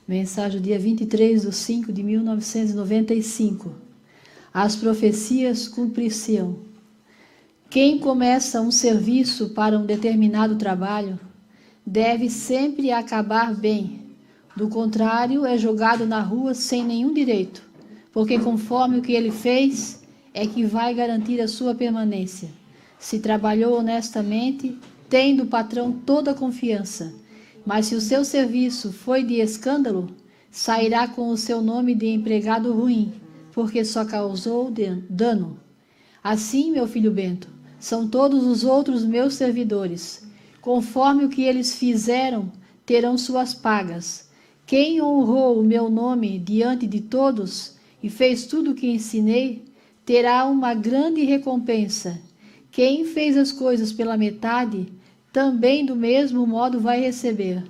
Mensagem do dia 23/5/1995. As profecias cumprir-se-ão. Quem começa um serviço para um determinado trabalho deve sempre acabar bem. Do contrário, é jogado na rua sem nenhum direito, porque conforme o que ele fez é que vai garantir a sua permanência. Se trabalhou honestamente, tem do patrão toda a confiança. Mas se o seu serviço foi de escândalo, sairá com o seu nome de empregado ruim, porque só causou dano. Assim, meu filho Bento, são todos os outros meus servidores. Conforme o que eles fizeram, terão suas pagas. Quem honrou o meu nome diante de todos e fez tudo o que ensinei, terá uma grande recompensa. Quem fez as coisas pela metade, também do mesmo modo vai receber.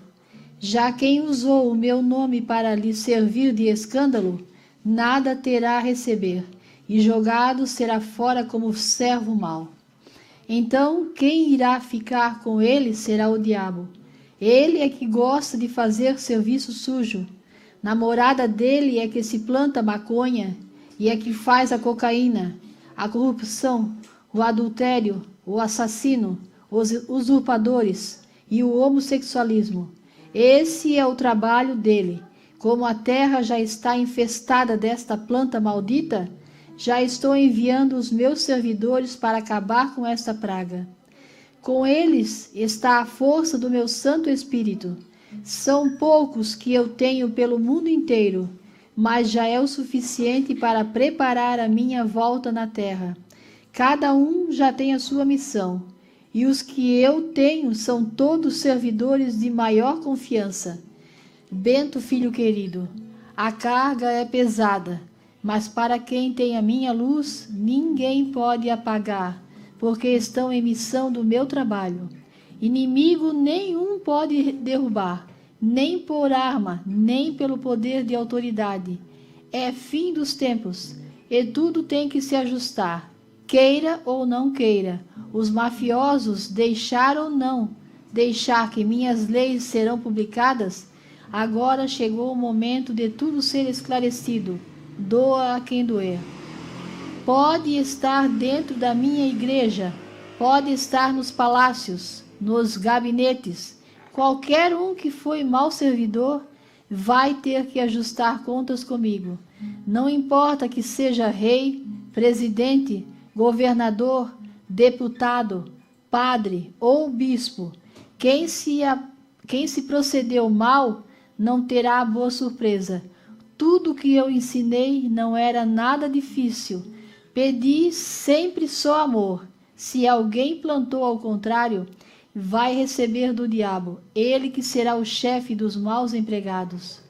Já quem usou o meu nome para lhe servir de escândalo, nada terá a receber, e jogado será fora como servo mau. Então, quem irá ficar com ele será o diabo. Ele é que gosta de fazer serviço sujo. Na morada dele é que se planta maconha, e é que faz a cocaína, a corrupção, o adultério, o assassino, os usurpadores e o homossexualismo. Esse é o trabalho dele. Como a terra já está infestada desta planta maldita, já estou enviando os meus servidores para acabar com esta praga. Com eles está a força do meu Santo Espírito. São poucos que eu tenho pelo mundo inteiro, mas já é o suficiente para preparar a minha volta na terra. Cada um já tem a sua missão. E os que eu tenho são todos servidores de maior confiança. Bento, filho querido, a carga é pesada, mas para quem tem a minha luz, ninguém pode apagar, porque estão em missão do meu trabalho. Inimigo nenhum pode derrubar, nem por arma, nem pelo poder de autoridade. É fim dos tempos, e tudo tem que se ajustar. Queira ou não queira, os mafiosos deixar ou não deixar que minhas leis serão publicadas, agora chegou o momento de tudo ser esclarecido, doa a quem doer. Pode estar dentro da minha igreja, pode estar nos palácios, nos gabinetes, qualquer um que foi mau servidor vai ter que ajustar contas comigo. Não importa que seja rei, presidente, governador, deputado, padre ou bispo, quem se procedeu mal não terá boa surpresa. Tudo o que eu ensinei não era nada difícil. Pedi sempre só amor. Se alguém plantou ao contrário, vai receber do diabo, ele que será o chefe dos maus empregados.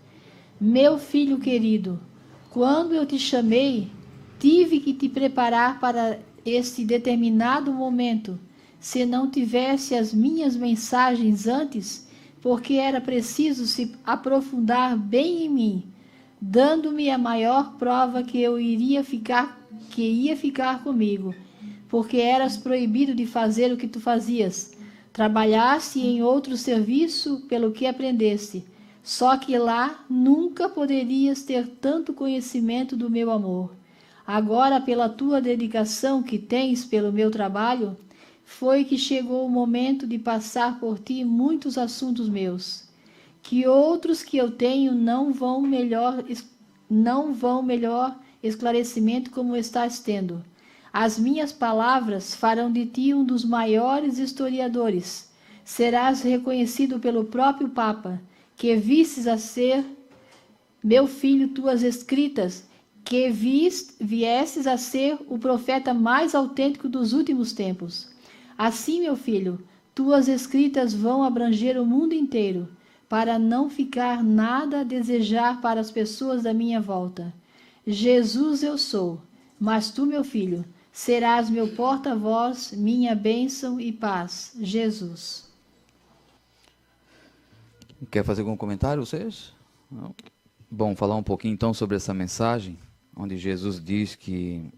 Meu filho querido, quando eu te chamei, tive que te preparar para este determinado momento. Se não tivesse as minhas mensagens antes, porque era preciso se aprofundar bem em mim, dando-me a maior prova que ia ficar comigo, porque eras proibido de fazer o que tu fazias. Trabalhaste em outro serviço pelo que aprendeste, só que lá nunca poderias ter tanto conhecimento do meu amor. Agora, pela tua dedicação que tens pelo meu trabalho, foi que chegou o momento de passar por ti muitos assuntos meus, que outros que eu tenho não vão melhor esclarecimento como estás tendo. As minhas palavras farão de ti um dos maiores historiadores. Serás reconhecido pelo próprio Papa, que vistes a ser, meu filho, tuas escritas, que viesses a ser o profeta mais autêntico dos últimos tempos. Assim, meu filho, tuas escritas vão abranger o mundo inteiro, para não ficar nada a desejar para as pessoas da minha volta. Jesus eu sou, mas tu, meu filho, serás meu porta-voz, minha bênção e paz. Jesus. Quer fazer algum comentário, vocês? Não? Bom, falar um pouquinho então sobre essa mensagem, onde Jesus diz que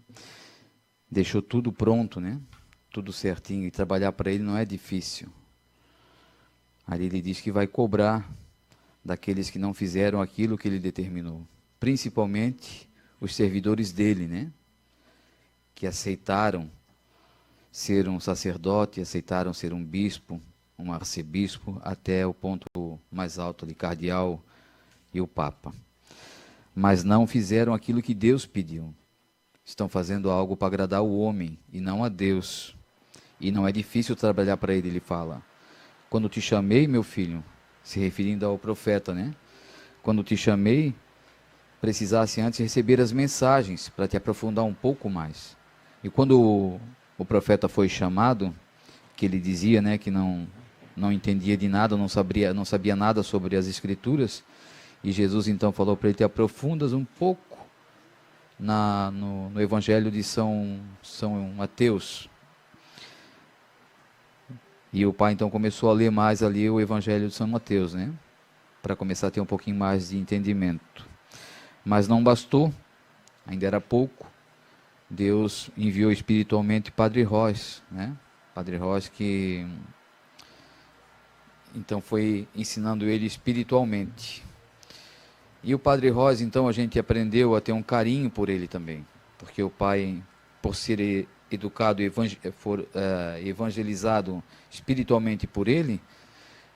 deixou tudo pronto, né? Tudo certinho, e trabalhar para ele não é difícil. Ali ele diz que vai cobrar daqueles que não fizeram aquilo que ele determinou, principalmente os servidores dele, né? Que aceitaram ser um sacerdote, aceitaram ser um bispo, um arcebispo, até o ponto mais alto ali, cardeal e o papa. Mas não fizeram aquilo que Deus pediu. Estão fazendo algo para agradar o homem e não a Deus. E não é difícil trabalhar para ele fala. Quando te chamei, meu filho, se referindo ao profeta, né? Quando te chamei, precisasse antes receber as mensagens para te aprofundar um pouco mais. E quando o profeta foi chamado, que ele dizia, né, que não entendia de nada, não sabia nada sobre as Escrituras, e Jesus então falou para ele: te aprofundas um pouco no Evangelho de São Mateus. E o pai então começou a ler mais ali o Evangelho de São Mateus, né, para começar a ter um pouquinho mais de entendimento. Mas não bastou, ainda era pouco. Deus enviou espiritualmente Padre Roz, né? Padre Roz que então foi ensinando ele espiritualmente. E o Padre Roz, então, a gente aprendeu a ter um carinho por ele também, porque o pai, por ser educado e evangelizado espiritualmente por ele,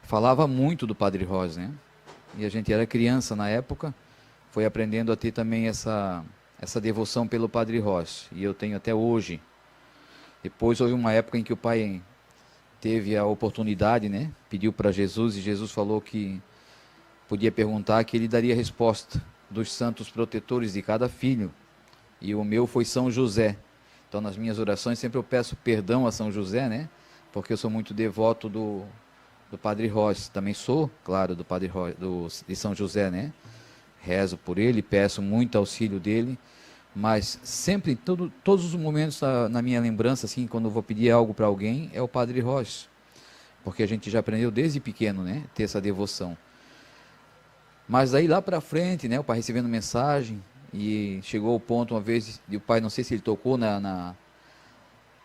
falava muito do Padre Roz, né? E a gente era criança na época, foi aprendendo a ter também essa devoção pelo Padre Roz, e eu tenho até hoje. Depois houve uma época em que o pai teve a oportunidade, né? Pediu para Jesus, e Jesus falou que podia perguntar, que ele daria resposta dos santos protetores de cada filho, e o meu foi São José. Então nas minhas orações sempre eu peço perdão a São José, né? Porque eu sou muito devoto do Padre Roz, também sou, claro, do Padre Roz, de São José, né? Rezo por ele, peço muito auxílio dele, mas sempre, todos os momentos na minha lembrança, assim, quando eu vou pedir algo para alguém, é o Padre Roz, porque a gente já aprendeu desde pequeno, né, ter essa devoção. Mas daí lá para frente, né, o pai recebendo mensagem, e chegou o ponto uma vez, e o pai, não sei se ele tocou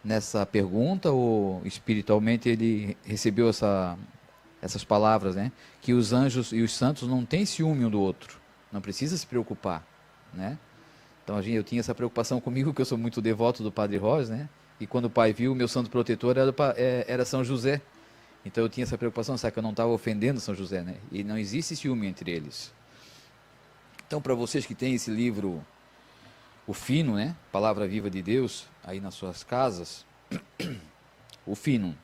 nessa pergunta, ou espiritualmente ele recebeu essas palavras, né, que os anjos e os santos não têm ciúme um do outro. Não precisa se preocupar, né? Então eu tinha essa preocupação comigo, que eu sou muito devoto do Padre Roz, né? E quando o pai viu, o meu santo protetor era São José. Então eu tinha essa preocupação, sabe, que eu não estava ofendendo São José, né? E não existe ciúme entre eles. Então, para vocês que têm esse livro, o Fino, né? Palavra Viva de Deus, aí nas suas casas, o Fino.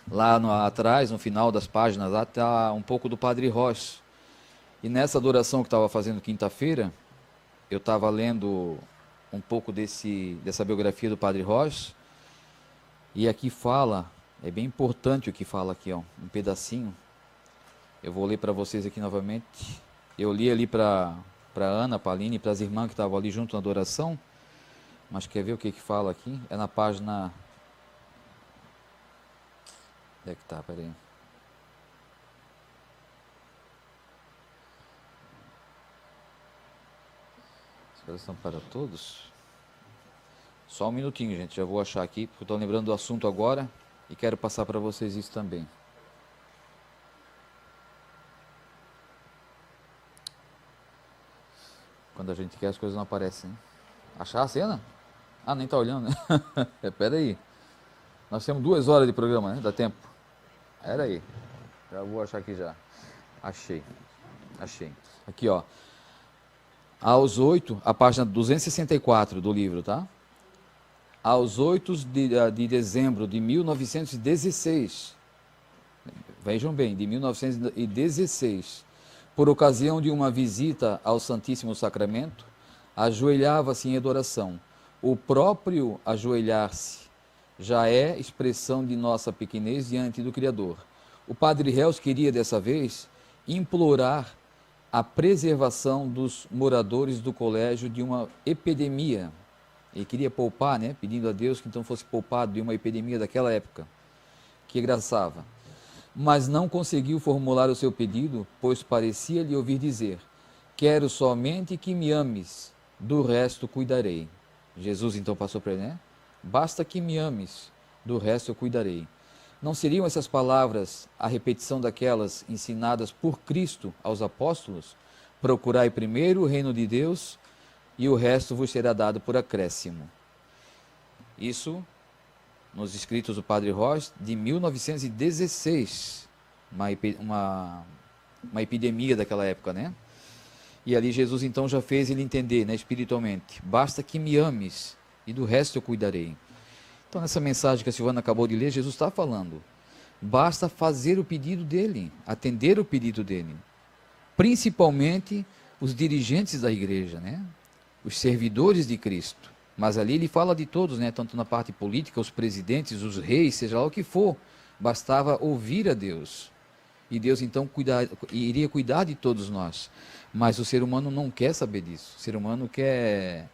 Lá atrás, no final das páginas, lá está um pouco do Padre Roz. E nessa adoração que estava fazendo quinta-feira, eu estava lendo um pouco dessa biografia do Padre Roz, e aqui fala, é bem importante o que fala aqui, ó, um pedacinho. Eu vou ler para vocês aqui novamente. Eu li ali para Ana, para a Aline, para as irmãs que estavam ali junto na adoração, mas quer ver o que fala aqui? É na página... Onde é que está? Peraí. São para todos. Só um minutinho, gente, já vou achar aqui, porque eu estou lembrando do assunto agora e quero passar para vocês isso também. Quando a gente quer, as coisas não aparecem, hein? Achar a cena? Ah, nem está olhando, né? Pera aí. Nós temos 2 horas de programa, né? Dá tempo. Pera aí. Já vou achar aqui já. Achei. Aqui, ó. Aos 8, a página 264 do livro, tá? Aos 8 de dezembro de 1916, vejam bem, de 1916, por ocasião de uma visita ao Santíssimo Sacramento, ajoelhava-se em adoração. O próprio ajoelhar-se já é expressão de nossa pequenez diante do Criador. O Padre Roz queria, dessa vez, implorar a preservação dos moradores do colégio de uma epidemia. Ele queria poupar, né, pedindo a Deus que então fosse poupado de uma epidemia daquela época, que graçava. Mas não conseguiu formular o seu pedido, pois parecia-lhe ouvir dizer: quero somente que me ames, do resto cuidarei. Jesus então passou para ele, né? Basta que me ames, do resto eu cuidarei. Não seriam essas palavras a repetição daquelas ensinadas por Cristo aos apóstolos? Procurai primeiro o reino de Deus e o resto vos será dado por acréscimo. Isso nos escritos do Padre Roche de 1916, uma epidemia daquela época, né? E ali Jesus então já fez ele entender, né, espiritualmente, basta que me ames e do resto eu cuidarei. Então nessa mensagem que a Silvana acabou de ler, Jesus está falando, basta fazer o pedido dele, atender o pedido dele, principalmente os dirigentes da igreja, né? Os servidores de Cristo. Mas ali ele fala de todos, né? Tanto na parte política, os presidentes, os reis, seja lá o que for, bastava ouvir a Deus. E Deus então iria cuidar de todos nós. Mas o ser humano não quer saber disso. O ser humano quer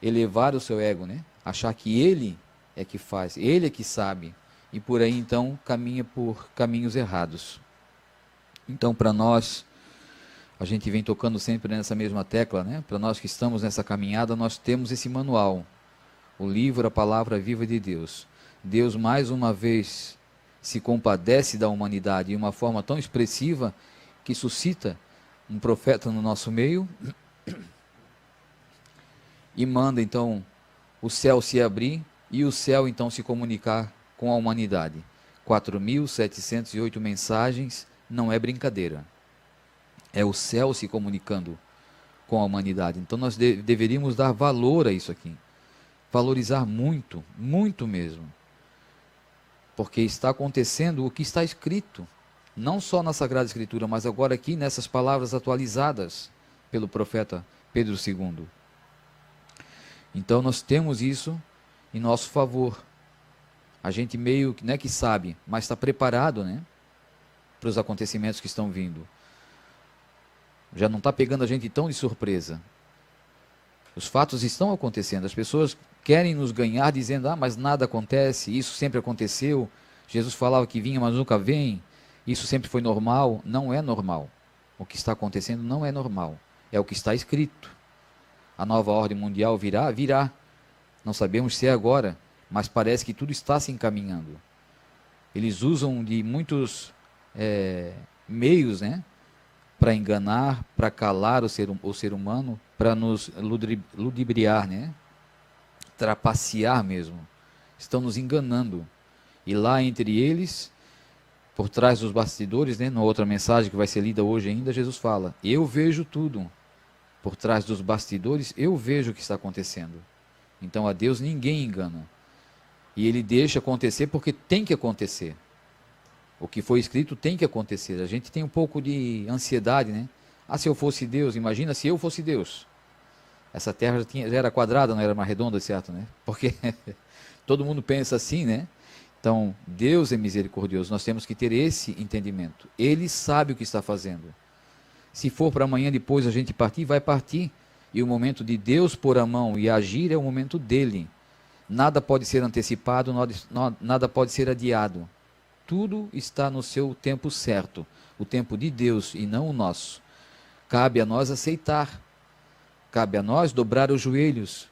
elevar o seu ego, né? Achar que ele é que faz, ele é que sabe. E por aí então caminha por caminhos errados. Então para nós, a gente vem tocando sempre nessa mesma tecla, né? Para nós que estamos nessa caminhada, nós temos esse manual. O livro, a palavra viva de Deus. Deus mais uma vez se compadece da humanidade de uma forma tão expressiva que suscita um profeta no nosso meio e manda então o céu se abrir e o céu então se comunicar com a humanidade. 4.708 mensagens, não é brincadeira. É o céu se comunicando com a humanidade. Então nós deveríamos dar valor a isso aqui. Valorizar muito, muito mesmo. Porque está acontecendo o que está escrito. Não só na Sagrada Escritura, mas agora aqui nessas palavras atualizadas pelo profeta Pedro II. Então nós temos isso em nosso favor. A gente meio que, não é que sabe, mas está preparado, né, para os acontecimentos que estão vindo. Já não está pegando a gente tão de surpresa. Os fatos estão acontecendo. As pessoas querem nos ganhar dizendo, mas nada acontece, isso sempre aconteceu. Jesus falava que vinha, mas nunca vem. Isso sempre foi normal. Não é normal. O que está acontecendo não é normal. É o que está escrito. A nova ordem mundial virá? Virá. Não sabemos se é agora, mas parece que tudo está se encaminhando. Eles usam de muitos meios, né, para enganar, para calar o ser humano, para nos ludibriar, né, trapacear mesmo. Estão nos enganando. E lá entre eles, por trás dos bastidores, né, numa outra mensagem que vai ser lida hoje ainda, Jesus fala, eu vejo tudo. Por trás dos bastidores, eu vejo o que está acontecendo. Então a Deus ninguém engana. E ele deixa acontecer porque tem que acontecer. O que foi escrito tem que acontecer. A gente tem um pouco de ansiedade, né? Se eu fosse Deus, imagina se eu fosse Deus. Essa terra já era quadrada, não era mais redonda, certo, né? Porque todo mundo pensa assim, né? Então, Deus é misericordioso. Nós temos que ter esse entendimento. Ele sabe o que está fazendo. Se for para amanhã depois a gente partir, vai partir. E o momento de Deus pôr a mão e agir é o momento dele. Nada pode ser antecipado, nada pode ser adiado. Tudo está no seu tempo certo, o tempo de Deus e não o nosso. Cabe a nós aceitar, cabe a nós dobrar os joelhos,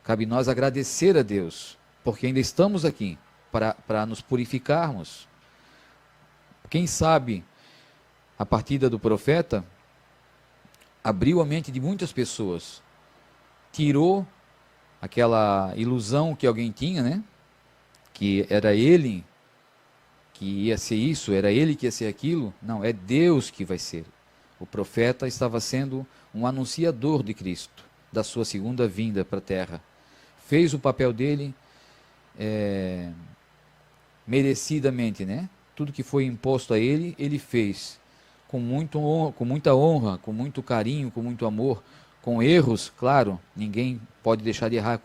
cabe a nós agradecer a Deus, porque ainda estamos aqui para nos purificarmos. Quem sabe a partida do profeta abriu a mente de muitas pessoas, tirou aquela ilusão que alguém tinha, né? Que era ele que ia ser isso, era ele que ia ser aquilo. Não, é Deus que vai ser. O profeta estava sendo um anunciador de Cristo, da sua segunda vinda para a terra. Fez o papel dele merecidamente, né? Tudo que foi imposto a ele, ele fez com muita honra, com muito carinho, com muito amor, com erros, claro, ninguém pode deixar de errar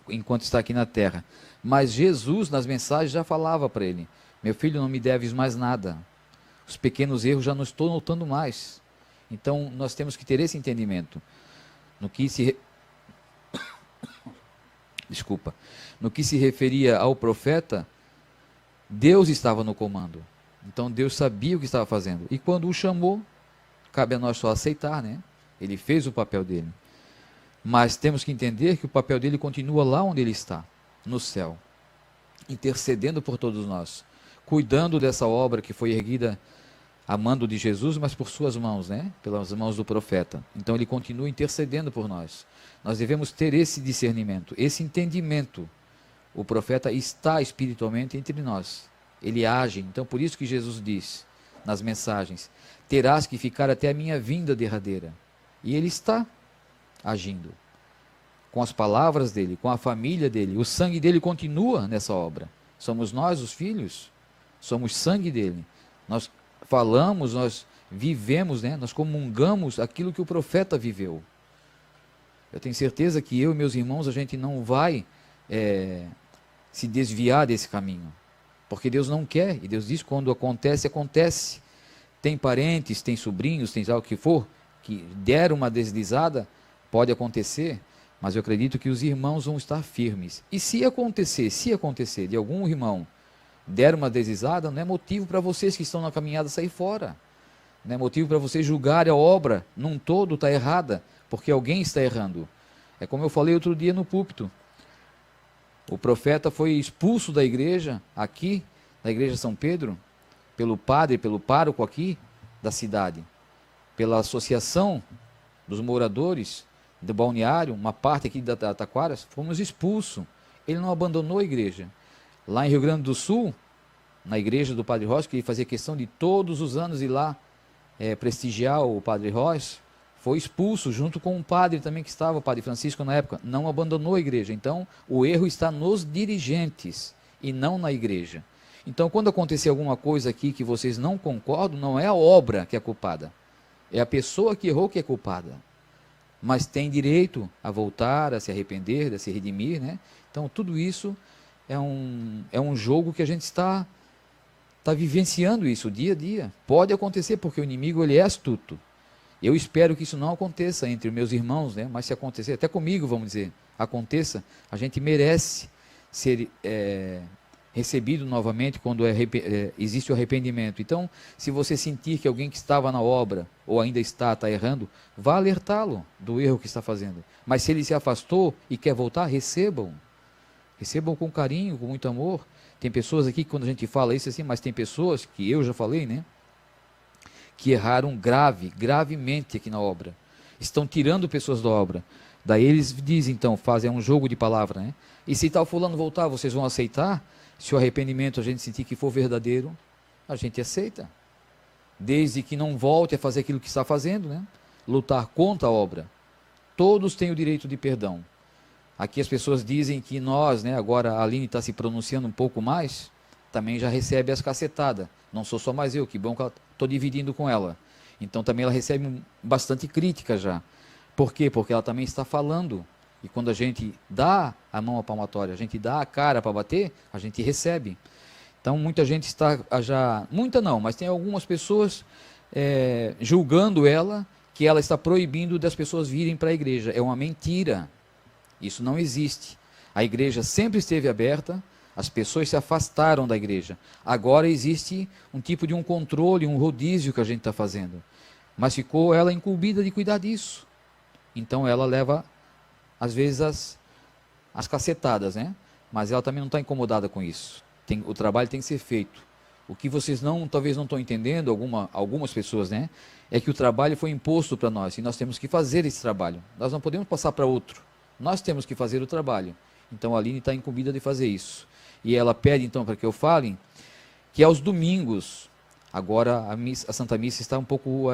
enquanto está aqui na terra. Mas Jesus, nas mensagens, já falava para ele, meu filho, não me deves mais nada. Os pequenos erros já não estou notando mais. Então, nós temos que ter esse entendimento. No que se referia ao profeta, Deus estava no comando. Então Deus sabia o que estava fazendo. E quando o chamou, cabe a nós só aceitar, né? Ele fez o papel dele. Mas temos que entender que o papel dele continua lá onde ele está, no céu, intercedendo por todos nós. cuidando dessa obra que foi erguida a mando de Jesus, mas por suas mãos, né? Pelas mãos do profeta. Então ele continua intercedendo por nós. Nós devemos ter esse discernimento, esse entendimento. O profeta está espiritualmente entre nós. Ele age. Então por isso que Jesus diz nas mensagens: terás que ficar até a minha vinda derradeira. E ele está agindo. Com as palavras dele, com a família dele. O sangue dele continua nessa obra. Somos nós, os filhos. Somos sangue dele. Nós falamos, nós vivemos, né? Nós comungamos aquilo que o profeta viveu. Eu tenho certeza que eu e meus irmãos, a gente não vai se desviar desse caminho. Porque Deus não quer. E Deus diz: quando acontece, acontece. Tem parentes, tem sobrinhos, tem algo que for, que deram uma deslizada, pode acontecer. Mas eu acredito que os irmãos vão estar firmes. E se acontecer de algum irmão der uma deslizada, não é motivo para vocês que estão na caminhada sair fora. Não é motivo para vocês julgarem a obra num todo está errada, porque alguém está errando. É como eu falei outro dia no púlpito. O profeta foi expulso da igreja, aqui, da igreja São Pedro, pelo padre, pelo pároco aqui da cidade, pela associação dos moradores do balneário, uma parte aqui da Taquaras, fomos expulsos. Ele não abandonou a igreja. Lá em Rio Grande do Sul, na igreja do Padre Rocha, que ele fazia questão de todos os anos ir lá prestigiar o Padre Rocha, foi expulso junto com um padre também que estava, o Padre Francisco na época, não abandonou a igreja. Então, o erro está nos dirigentes e não na igreja. Então, quando acontecer alguma coisa aqui que vocês não concordam, não é a obra que é culpada, é a pessoa que errou que é culpada. Mas tem direito a voltar, a se arrepender, a se redimir, né? Então, tudo isso é um jogo que a gente está vivenciando isso dia a dia. Pode acontecer, porque o inimigo ele é astuto. Eu espero que isso não aconteça entre meus irmãos, né? Mas se acontecer, até comigo, vamos dizer, aconteça, a gente merece ser recebido novamente quando existe o arrependimento. Então, se você sentir que alguém que estava na obra, ou ainda está errando, vá alertá-lo do erro que está fazendo. Mas se ele se afastou e quer voltar, recebam. Recebam com carinho, com muito amor. Tem pessoas aqui que quando a gente fala isso assim, mas tem pessoas que eu já falei, né? Que erraram gravemente aqui na obra. Estão tirando pessoas da obra. Daí eles dizem, então, fazem um jogo de palavra, né? E se tal fulano voltar, vocês vão aceitar? Se o arrependimento a gente sentir que for verdadeiro, a gente aceita. Desde que não volte a fazer aquilo que está fazendo, né? Lutar contra a obra. Todos têm o direito de perdão. Aqui as pessoas dizem que nós, né, agora a Aline está se pronunciando um pouco mais, também já recebe as cacetadas. Não sou só mais eu, que bom que estou dividindo com ela. Então também ela recebe bastante crítica já. Por quê? Porque ela também está falando. E quando a gente dá a mão à palmatória, a gente dá a cara para bater, a gente recebe. Então muita gente está já, muita não, mas tem algumas pessoas julgando ela, que ela está proibindo das pessoas virem para a igreja. É uma mentira. Isso não existe. A igreja sempre esteve aberta, as pessoas se afastaram da igreja. Agora existe um tipo de um controle, um rodízio que a gente está fazendo. Mas ficou ela incumbida de cuidar disso. Então ela leva, às vezes, as cacetadas, né? Mas ela também não está incomodada com isso. O trabalho tem que ser feito. O que vocês talvez não estão entendendo, algumas pessoas, né? É que o trabalho foi imposto para nós e nós temos que fazer esse trabalho. Nós não podemos passar para outro. Nós temos que fazer o trabalho. Então a Aline está incumbida de fazer isso. E ela pede então para que eu fale que aos domingos, agora a Santa Missa está um pouco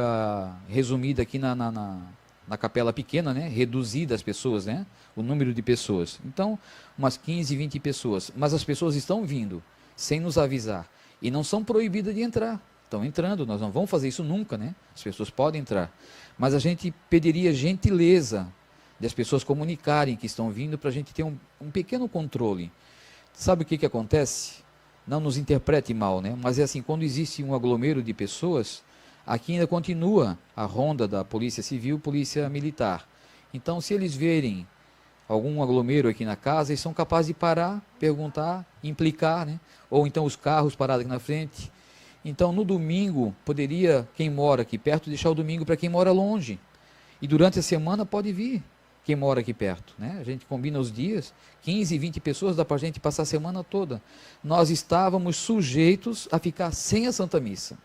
resumida aqui na capela pequena, né? Reduzida as pessoas, né? O número de pessoas. Então, umas 15, 20 pessoas. Mas as pessoas estão vindo sem nos avisar. E não são proibidas de entrar. Estão entrando, nós não vamos fazer isso nunca, né? As pessoas podem entrar. Mas a gente pediria gentileza das pessoas comunicarem que estão vindo para a gente ter um pequeno controle. Sabe o que acontece? Não nos interprete mal, né? Mas é assim, quando existe um aglomero de pessoas, aqui ainda continua a ronda da Polícia Civil, Polícia Militar. Então, se eles verem algum aglomero aqui na casa, eles são capazes de parar, perguntar, implicar, né? Ou então os carros parados aqui na frente. Então, no domingo, poderia, quem mora aqui perto, deixar o domingo para quem mora longe. E durante a semana pode vir. quem mora aqui perto, né? A gente combina os dias, 15, 20 pessoas, dá para a gente passar a semana toda. Nós estávamos sujeitos a ficar sem a Santa Missa.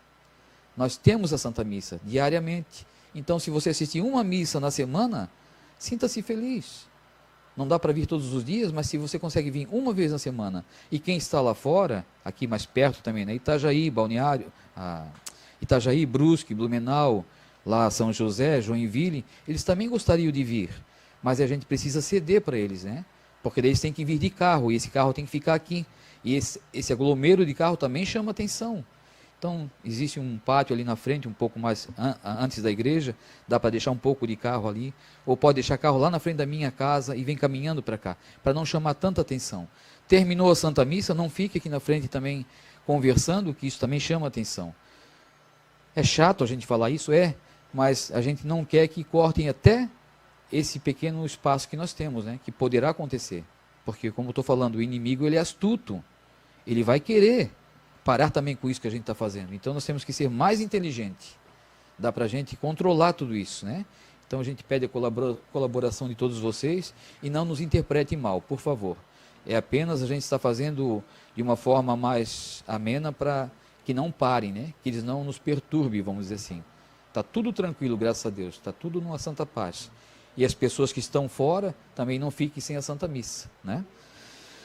Nós temos a Santa Missa diariamente. Então, se você assistir uma missa na semana, sinta-se feliz. Não dá para vir todos os dias, mas se você consegue vir uma vez na semana, e quem está lá fora, aqui mais perto também, né? Itajaí, Balneário, Itajaí, Brusque, Blumenau, lá São José, Joinville, eles também gostariam de vir, mas a gente precisa ceder para eles, né? Porque eles têm que vir de carro, e esse carro tem que ficar aqui, e esse aglomero de carro também chama atenção. Então, existe um pátio ali na frente, um pouco mais antes da igreja, dá para deixar um pouco de carro ali, ou pode deixar carro lá na frente da minha casa e vem caminhando para cá, para não chamar tanta atenção. Terminou a Santa Missa, não fique aqui na frente também conversando, que isso também chama atenção. É chato a gente falar isso, mas a gente não quer que cortem até esse pequeno espaço que nós temos, né? Que poderá acontecer. Porque, como estou falando, o inimigo ele é astuto, ele vai querer parar também com isso que a gente está fazendo. Então nós temos que ser mais inteligentes. Dá para a gente controlar tudo isso, né? Então a gente pede a colaboração de todos vocês e não nos interpretem mal, por favor. É apenas a gente está fazendo de uma forma mais amena para que não parem, né? Que eles não nos perturbem, vamos dizer assim. Está tudo tranquilo, graças a Deus. Está tudo numa santa paz. E as pessoas que estão fora também não fiquem sem a Santa Missa, né?